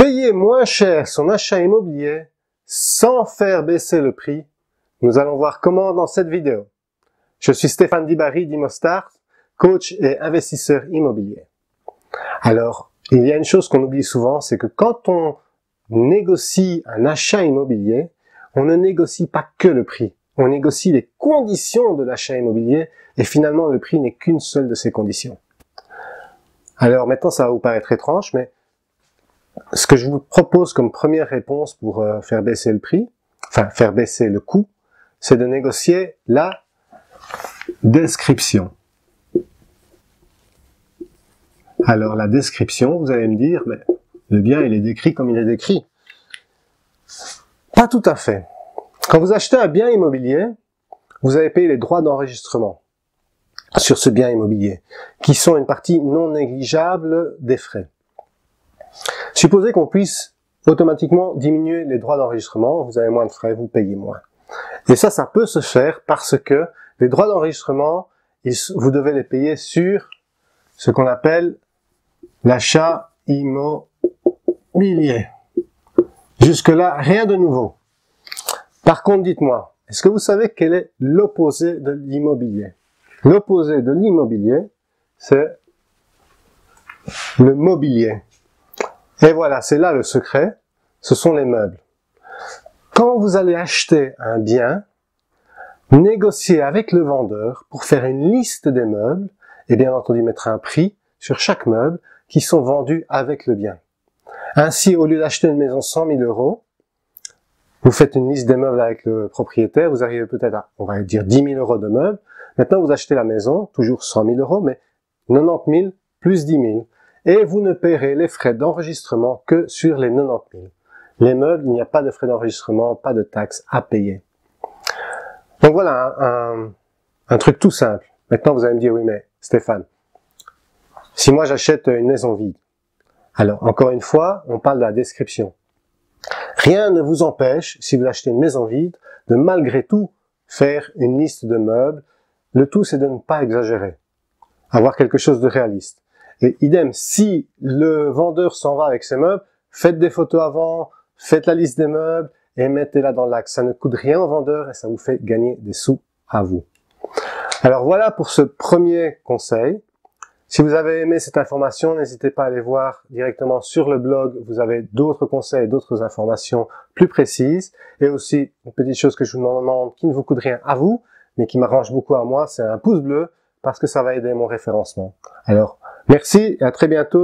Payer moins cher son achat immobilier sans faire baisser le prix. Nous allons voir comment dans cette vidéo. Je suis Stéphane Dibary d'Immostart, coach et investisseur immobilier. Alors, il y a une chose qu'on oublie souvent, c'est que quand on négocie un achat immobilier, on ne négocie pas que le prix. On négocie les conditions de l'achat immobilier et finalement le prix n'est qu'une seule de ces conditions. Alors maintenant, ça va vous paraître étrange, mais ce que je vous propose comme première réponse pour faire baisser le prix, enfin faire baisser le coût, c'est de négocier la description. Alors la description, vous allez me dire, mais le bien il est décrit comme il est décrit. Pas tout à fait. Quand vous achetez un bien immobilier, vous avez payé les droits d'enregistrement sur ce bien immobilier, qui sont une partie non négligeable des frais. Supposez qu'on puisse automatiquement diminuer les droits d'enregistrement, vous avez moins de frais, vous payez moins. Et ça peut se faire parce que les droits d'enregistrement, vous devez les payer sur ce qu'on appelle l'achat immobilier. Jusque-là, rien de nouveau. Par contre, dites-moi, est-ce que vous savez quel est l'opposé de l'immobilier? L'opposé de l'immobilier, c'est le mobilier. Et voilà, c'est là le secret, ce sont les meubles. Quand vous allez acheter un bien, négociez avec le vendeur pour faire une liste des meubles et bien entendu mettre un prix sur chaque meuble qui sont vendus avec le bien. Ainsi, au lieu d'acheter une maison 100 000 €, vous faites une liste des meubles avec le propriétaire, vous arrivez peut-être à, on va dire, 10 000 € de meubles. Maintenant, vous achetez la maison, toujours 100 000 €, mais 90 000 plus 10 000. Et vous ne paierez les frais d'enregistrement que sur les 90 000. Les meubles, il n'y a pas de frais d'enregistrement, pas de taxes à payer. Donc voilà, un truc tout simple. Maintenant, vous allez me dire, oui, mais Stéphane, si moi j'achète une maison vide, alors encore une fois, on parle de la description. Rien ne vous empêche, si vous achetez une maison vide, de malgré tout faire une liste de meubles. Le tout, c'est de ne pas exagérer, avoir quelque chose de réaliste. Et idem, si le vendeur s'en va avec ses meubles, faites des photos avant, faites la liste des meubles et mettez-la dans l'axe. Ça ne coûte rien au vendeur et ça vous fait gagner des sous à vous. Alors voilà pour ce premier conseil. Si vous avez aimé cette information, n'hésitez pas à aller voir directement sur le blog. Vous avez d'autres conseils, d'autres informations plus précises. Et aussi, une petite chose que je vous demande qui ne vous coûte rien à vous, mais qui m'arrange beaucoup à moi, c'est un pouce bleu parce que ça va aider mon référencement. Alors, merci et à très bientôt.